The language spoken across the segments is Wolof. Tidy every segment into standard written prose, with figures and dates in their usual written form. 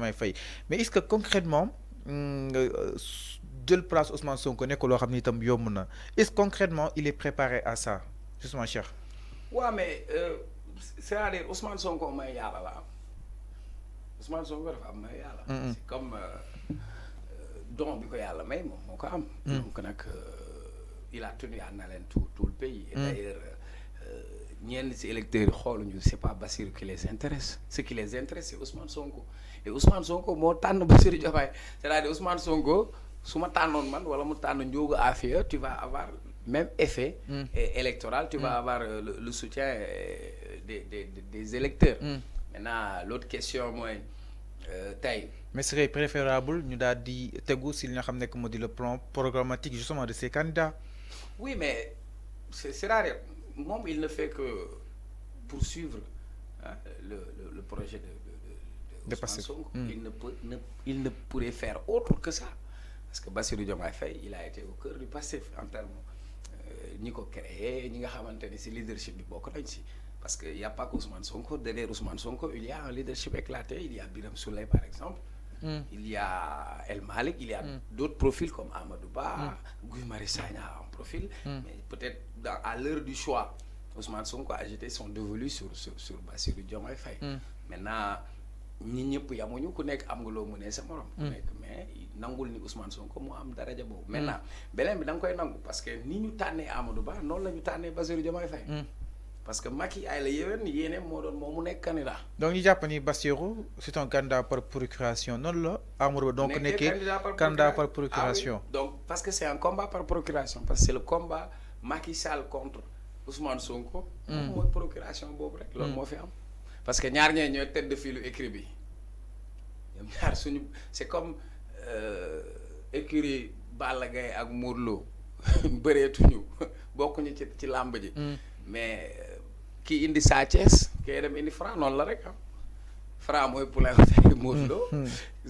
Diomaye Faye mais est-ce que concrètement jël place Ousmane Sonko nekk loo xam ni itam yomb na est-ce que concrètement il est préparé à ça justement Cheikh. Ouais, mais c'est-à-dire Ousmane Sonko may yàlla la am Ousmane Sonko dafa am may yàlla. C'est comme don bi ko yàlla may moom moo ko am. Donc nag il a tenu en haleine tout le pays. Et d'ailleurs ñenn ci électeurs yi xooluñu c'est pas Bassirou qui les intéresse ce qui les intéresse c'est Ousmane Sonko et Ousmane Sonko moo tànn Bassirou Diomaye c'est-à-dire Ousmane Sonko su ma tànnoon man wala mu tànn Ndiogou Afia tu vas avoir même effet électoral, tu vas avoir le soutien des électeurs. Maintenant, l'autre question, moi, taille. Mais serait préférable nous daal di tegu si li nga xam ne moo di le plan programmatique justement de ces candidats. Oui, mais c'est rare. Moi, il ne fait que poursuivre hein, le projet de Ousmane Sonko. Il ne pourrait faire autre que ça. Parce que Bassirou Diomaye Faye, il a été au cœur du passif en termes ñi ko créé ñi nga xamante ni ci leadership bi bokk nañ ci parce que y a pas que Ousmane Sonko derrière Ousmane Sonko il y a un leadership éclaté il y a Birame Souleye par exemple il y a El Malick il y a d'autres profils comme Amadou Ba Guy Marius Sagna a un profil mais peut-être à l'heure du choix Ousmane Sonko a jeté son dévolu sur Bassirou Diomaye Faye maintenant ñi ñëpp yamuñu ku nekk am nga loo mënee sa morom ku nekk mais nangul ni Ousmane Sonko moo am daraja boobu maintenant beneen bi da nga koy nangu parce que ni ñu tànnee Amadou Ba noonu la ñu tànnee Bassirou Diomaye Faye parce que Macky ay la yéwén yéene moo doon moo mu nekk candidat donc ñu jàpp ni Bassirou c'est un candidat par procuration noonu la Amadou Ba donc nekkee candidat par procuration donc parce que c'est un combat par procuration parce que c'est le combat Macky Sall contre Ousmane Sonko moom mooy procuration boobu rek loolu moo fi am parce que ñaar ñee ñooy tête de file écrit bi ñoom ñaar suñu c'est comme écurie Balla Gaye ak Modou Lo bëreetuñu bokkuñu ci làmb ji mais kii indi Sa Thiès kii dem indi Franc noonu la rek am Franc mooy poulain Modou Lo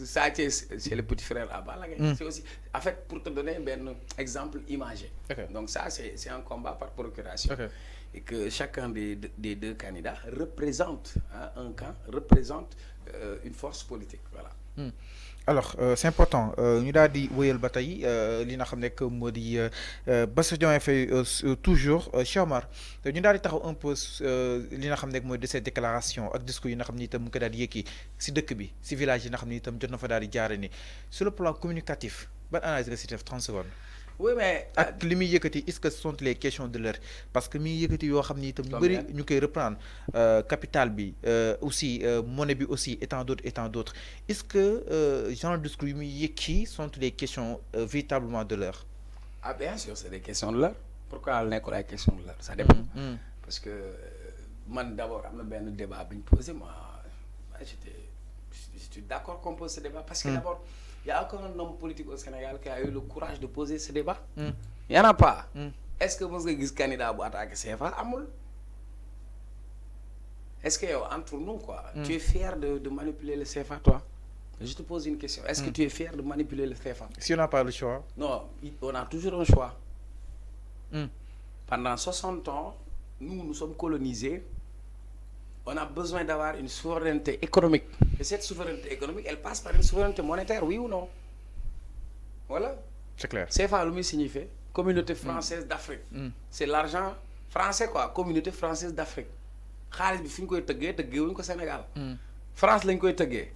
Sa Thiès c'est le petit frère à Balla Gaye c'est aussi en fait pour te donner benn exemple imagé donc ça c'est un combat par procuration et que chacun des deux candidats représente un camp représente une force politique voilà alors c'est important ñu daal di wéyal ba tey li nga xam ne que moo di Bassirou Diomaye Faye toujours Cheikh Omar ñu daal di taxaw un peu li nga xam ne mooy de ces déclarations ak discours yi nga xam ni itam mu ko daal di yëkki si dëkk bi si village yi nga xam ni itam jot na fa daal di jaare ni sur le plan communicatif ban analyse nga si def 30 secondes. oui mais ak li muy yëkkati est-ce que ce sont les questions de l'heure parce que mi ngi yëkkati yoo xam ni itam ñu bëri ñu koy reprendre capital bi aussi monnaie bi aussi et tant d'autres est-ce que genre de discours yu muy yëkki sont les questions véritablement de l'heure. Ah bien sûr c'est des questions de l'heure pourquoi nekkul ay questions de l'heure ça dépend parce que man d'abord am na benn débat bi ñu posé moi j'étais d'accord qu'on pose ce débat parce que d'abord il y a aucun homme politique au Sénégal qui a eu le courage de poser ce débat. Il y en a pas. Est-ce que mos nga gis candidat bu attaqué CFA amul. Est-ce que yow entre nous quoi. Tu es fier de manipuler le CFA toi. Je te pose une question. Est-ce que tu es fier de manipuler le CFA? Si on n'a pas le choix. Non, on a toujours un choix. Pendant 60 ans, nous sommes colonisés. On a besoin d'avoir une souveraineté économique. Et cette souveraineté économique, elle passe par une souveraineté monétaire, oui ou non? Voilà. C'est clair. CFA, lu muy signifie Communauté française d'Afrique. C'est l'argent français quoi, Communauté française d'Afrique. xaalis bi fi ñu koy tëggee wuñ ko Sénégal. France lañ koy tëggee.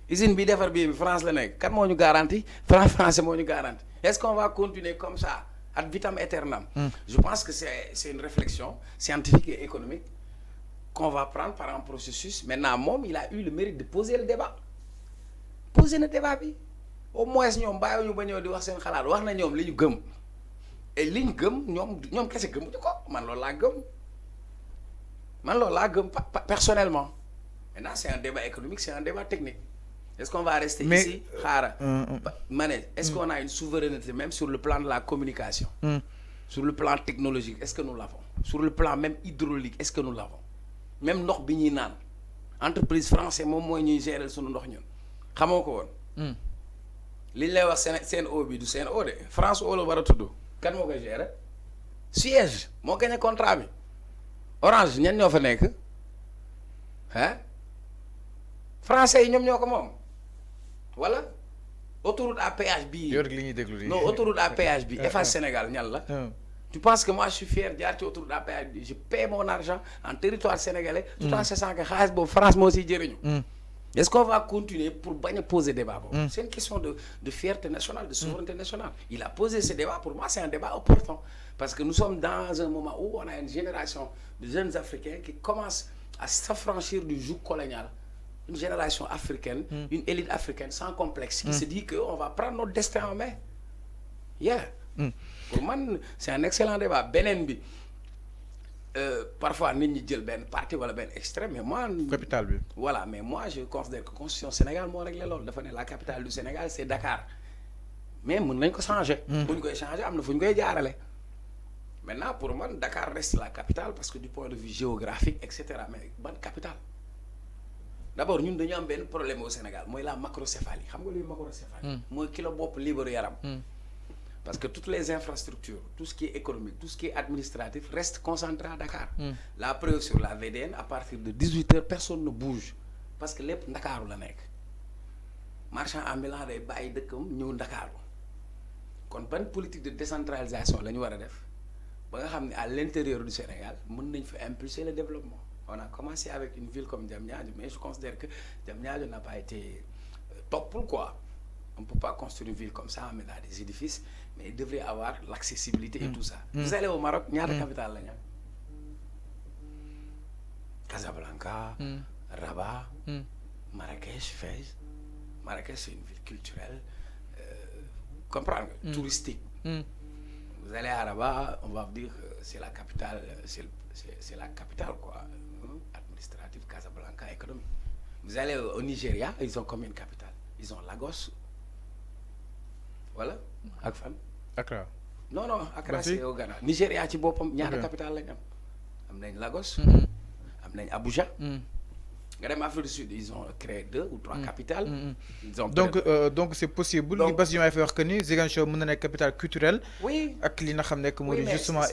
usine bi defar bii bi France la nekk kan moo ñu garanti français moo ñu garanti. Est-ce qu'on va continuer comme ça ad vitam aeternam? Je pense que c'est une réflexion scientifique et économique qu'on va prendre par un processus. Maintenant moom il a eu le mérite de poser le débat. Poser le débat bi au moins ñoom bàyyiwuñu ba ñëw di wax seen xalaat wax na ñoom li ñu gëm et li ñu gëm ñoom kese gëmuñu ko man loolu laa gëm personnellement. Maintenant c'est un débat économique, c'est un débat technique. Est-ce qu'on va rester ici xaaral Mané, est-ce qu'on a une souveraineté même sur le plan de la communication? Sur le plan technologique, est-ce que nous l'avons? Sur le plan même hydraulique, est-ce que nous l'avons? Même ndox bi ñuy naan entreprise française moom mooy ñuy gérer suñu ndox ñun xamoo ko woon. li ñu lay wax seen eau bi du seen eau de France eau la war a tudd kan moo koy gérer? Suez moo gagné contrat bi. Orange ñan ñoo fa nekk français yi ñoom ñoo ko moom Voilà. Autoroute à péage bi. Non, autoroute à péage bi. Efface Sénégal, ñal la. Tu penses que moi je suis fier d'y aller autoroute à péage bi. Je paie mon argent en territoire sénégalais tout en sachant que xaalis boobu France moo aussi jëriñu. Est-ce qu'on va continuer pour bañ a poser débat boobu? C'est une question de fierté nationale, de souveraineté nationale. Il a posé ce débat. Pour moi, c'est un débat opportun. Parce que nous sommes dans un moment où on a une génération de jeunes Africains qui commencent à s'affranchir du joug colonial. Une génération africaine, une élite africaine sans complexe, qui se dit qu'on va prendre notre destin en main. Yeah. Pour moi, c'est un excellent débat. Benenbi, parfois, nous avons un parti ou un extrême, mais moi... Capital, oui. Voilà, mais moi, je considère que la Constitution Sénégal, moi, réglé l'autre. La capitale du Sénégal, c'est Dakar. Mais nous pouvons changer. Nous pouvons changer, nous pouvons changer. Maintenant, pour moi, Dakar reste la capitale parce que du point de vue géographique, etc. Mais bonne capitale. D'abord, nous avons un problème au Sénégal. Moi, la macrocéphalie. Vous savez la macrocéphalie? Moi, qui est libre yaram. Parce que toutes les infrastructures, tout ce qui est économique, tout ce qui est administratif reste concentré à Dakar. La preuve sur la VDN, à partir de 18h, personne ne bouge. Parce que les Dakar la nek. Marchand ambulant day baye deukam ñew Dakar. Kon ban politique de décentralisation lañu wara def ba nga xamni à l'intérieur du Sénégal mën nañ fa impulser le développement. On a commencé avec une ville comme Diamniadio, mais je considère que Diamniadio n'a pas été top pour quoi. On ne peut pas construire une ville comme ça, mais dans des édifices, mais il devrait avoir l'accessibilité et tout ça. Vous allez au Maroc, il y a la capitale. Casablanca, Rabat, Marrakech, Fès. Marrakech, c'est une ville culturelle, comprendre, touristique. Vous allez à Rabat, on va vous dire que c'est la capitale, c'est la capitale, quoi, administrative, Casablanca, économique. Vous allez au Nigeria, ils ont combien de capitales? Ils ont Lagos. Voilà. Accra. Non, Accra c'est au Ghana. Nigeria, tu vois, il y a la capitale. Il y a Lagos, il y a Abuja. En Afrique du Sud, ils ont créé 2 ou 3 capitales. Ils ont donc c'est possible. Donc, parce que faire que Ziguinchor est une capitale culturelle. Oui. Oui, justement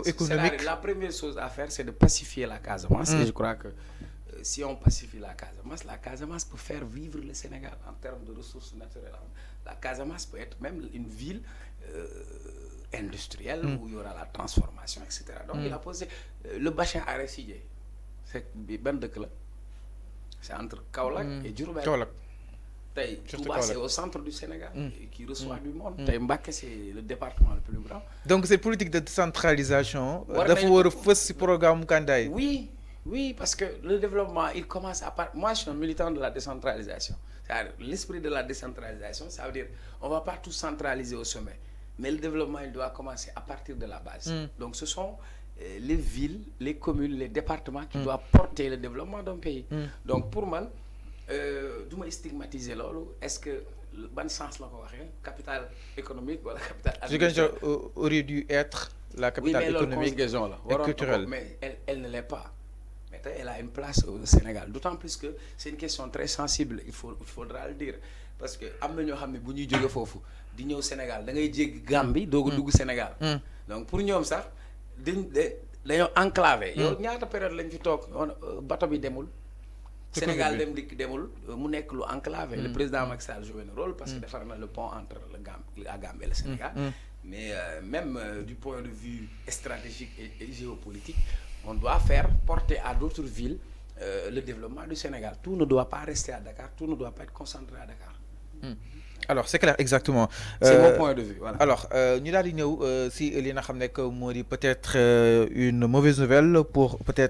économique. La première chose à faire, c'est de pacifier la Casamance. Et je crois que si on pacifie la Casamance peut faire vivre le Sénégal en termes de ressources naturelles. La Casamance peut être même une ville industrielle où il y aura la transformation, etc. Donc il a posé le bassin arachidier. C'est c'est entre Kaolack et Diourbel. Touba, c'est au centre du Sénégal qui reçoit du monde. Mbacké, c'est le département le plus grand. Donc cette politique de décentralisation, il programme Kandaï. Oui, parce que le développement, il commence à part. Moi, je suis un militant de la décentralisation. L'esprit de la décentralisation, ça veut dire on ne va pas tout centraliser au sommet. Mais le développement, il doit commencer à partir de la base. Donc ce sont les villes, les communes, les départements qui doivent porter le développement d'un pays. Donc pour moi, je vais stigmatiser là. Est-ce que le bon sens là, capitale économique ou la capitale administrative aurait dû être la capitale économique et culturelle. Mais elle ne l'est pas. Mais elle a une place au Sénégal. D'autant plus que c'est une question très sensible, il faudra le dire. Parce que si nous sommes au Sénégal, nous sommes Gambie, nous sommes au Sénégal. Donc pour nous, ça, nous sommes enclavés. Il y a une période où le bateau est démoul. Le Sénégal est enclavé. Le président Macky Sall joue un rôle parce qu'il fait le pont entre la Gambie et le Sénégal. Mais même du point de vue stratégique et géopolitique, on doit faire porter à d'autres villes le développement du Sénégal. Tout ne doit pas rester à Dakar, tout ne doit pas être concentré à Dakar. Alors c'est clair, exactement. C'est mon point de vue. Voilà. Alors, nous allons si peut-être une mauvaise nouvelle pour peut-être